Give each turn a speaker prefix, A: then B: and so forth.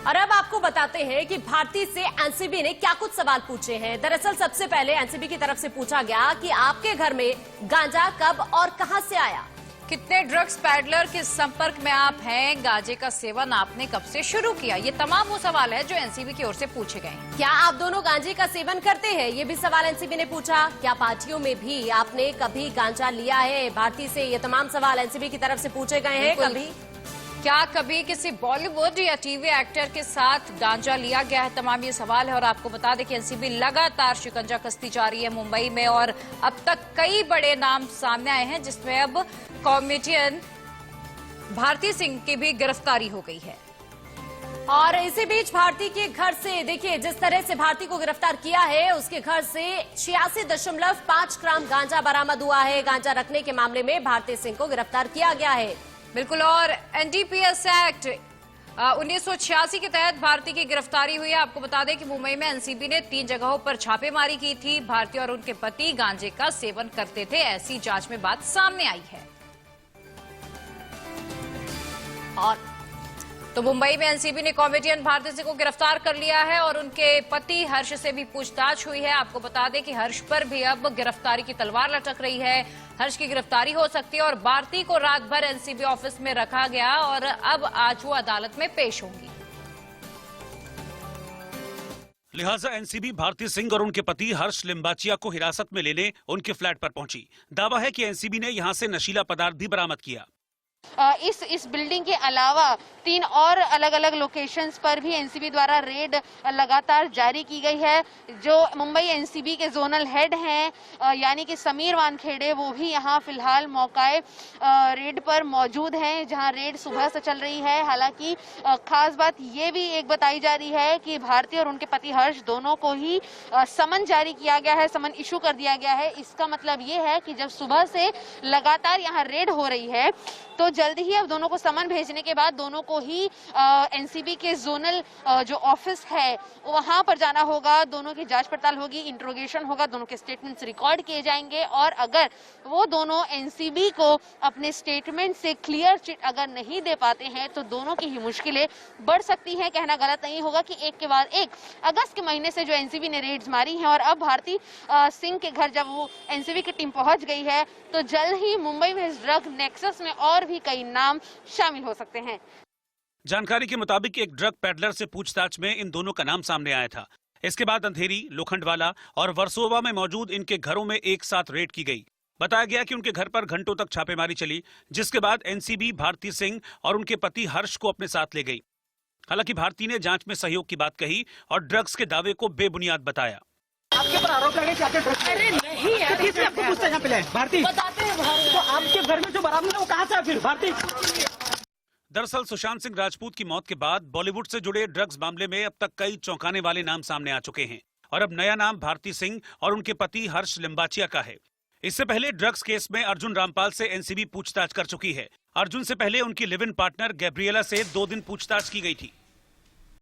A: और अब आपको बताते हैं कि भारती से एनसीबी ने क्या कुछ सवाल पूछे हैं। दरअसल सबसे पहले एनसीबी की तरफ से पूछा गया कि आपके घर में गांजा कब और कहां से आया,
B: कितने ड्रग्स पैडलर के संपर्क में आप हैं, गांजे का सेवन आपने कब से शुरू किया। ये तमाम वो सवाल है जो एनसीबी की ओर से पूछे गए हैं।
A: क्या आप दोनों गांजे का सेवन करते हैं, ये भी सवाल एनसीबी ने पूछा। क्या पार्टियों में भी आपने कभी गांजा लिया है। भारती से ये तमाम सवाल एनसीबी की तरफ से पूछे गए हैं।
B: क्या कभी किसी बॉलीवुड या टीवी एक्टर के साथ गांजा लिया गया है, तमाम ये सवाल है। और आपको बता दें कि एनसीबी लगातार शिकंजा कसती जा रही है मुंबई में, और अब तक कई बड़े नाम सामने आए हैं, जिसमें अब कॉमेडियन भारती सिंह की भी गिरफ्तारी हो गई है।
A: और इसी बीच भारती के घर से देखिए, जिस तरह से भारती को गिरफ्तार किया है, उसके घर से 86.5 ग्राम गांजा बरामद हुआ है। गांजा रखने के मामले में भारती सिंह को गिरफ्तार किया गया है।
B: बिल्कुल। और एनडीपीएस एक्ट 1986 के तहत भारती की गिरफ्तारी हुई है। आपको बता दें कि मुंबई में एनसीबी ने 3 जगहों पर छापेमारी की थी। भारती और उनके पति गांजे का सेवन करते थे, ऐसी जांच में बात सामने आई है। और तो मुंबई में एनसीबी ने कॉमेडियन भारती सिंह को गिरफ्तार कर लिया है और उनके पति हर्ष से भी पूछताछ हुई है। आपको बता दें कि हर्ष पर भी अब गिरफ्तारी की तलवार लटक रही है। हर्ष की गिरफ्तारी हो सकती है और भारती को रात भर एनसीबी ऑफिस में रखा गया और अब आज वो अदालत में पेश होंगी।
C: लिहाजा एनसीबी भारती सिंह और उनके पति हर्ष लिम्बाचिया को हिरासत में लेने उनके फ्लैट पर पहुंची। दावा है कि एनसीबी ने यहां से नशीला पदार्थ भी बरामद किया।
D: इस बिल्डिंग के अलावा 3 और अलग अलग लोकेशंस पर भी एनसीबी द्वारा रेड लगातार जारी की गई है। जो मुंबई एनसीबी के जोनल हेड हैं यानी कि समीर वानखेड़े, वो भी यहां फिलहाल मौकाए रेड पर मौजूद हैं, जहां रेड सुबह से चल रही है। हालांकि खास बात ये भी एक बताई जा रही है कि भारती और उनके पति हर्ष दोनों को ही समन जारी किया गया है, समन इशू कर दिया गया है। इसका मतलब ये है कि जब सुबह से लगातार यहाँ रेड हो रही है तो जल्द ही अब दोनों को समन भेजने के बाद दोनों को ही एनसीबी के जोनल जो ऑफिस है वहां पर जाना होगा। दोनों की जांच पड़ताल होगी, इंट्रोगेशन होगा, दोनों के स्टेटमेंट्स रिकॉर्ड किए जाएंगे और अगर वो दोनों एनसीबी को अपने स्टेटमेंट से क्लियर चिट अगर नहीं दे पाते हैं तो दोनों की ही मुश्किलें बढ़ सकती हैं। कहना गलत नहीं होगा कि एक के बाद एक अगस्त के महीने से जो एनसीबी ने रेड्स मारी हैं और अब भारती सिंह के घर जब वो एनसीबी की टीम पहुंच गई है तो जल्द ही मुंबई में इस ड्रग नेक्सस में और भी कई नाम शामिल हो सकते हैं।
C: जानकारी के मुताबिक एक ड्रग पैडलर से पूछताछ में इन दोनों का नाम सामने आया था। इसके बाद अंधेरी, लोखंडवाला और वर्सोवा में मौजूद इनके घरों में एक साथ रेड की गई। बताया गया कि उनके घर पर घंटों तक छापेमारी चली, जिसके बाद एनसीबी भारती सिंह और उनके पति हर्ष को अपने साथ ले गई। हालांकि भारती ने जांच में सहयोग की बात कही और ड्रग्स के दावे को बेबुनियाद बताया।
E: आपके पर आरोप लगे कि आपके ड्रग्स, अरे नहीं यार, तो किसने आपको पूछता यहाँ पे लाए? भारती बताते हैं तो आपके घर में जो बरामद है वो कहाँ से है फिर भारती?
C: दरअसल सुशांत सिंह राजपूत की मौत के बाद बॉलीवुड से जुड़े ड्रग्स मामले में अब तक कई चौंकाने वाले नाम सामने आ चुके हैं और अब नया नाम भारती सिंह और उनके पति हर्ष लिम्बाचिया का है। इससे पहले ड्रग्स केस में अर्जुन रामपाल से एनसीबी पूछताछ कर चुकी है। अर्जुन से पहले उनकी लिव इन पार्टनर गैब्रिएला से 2 दिन पूछताछ की गई थी।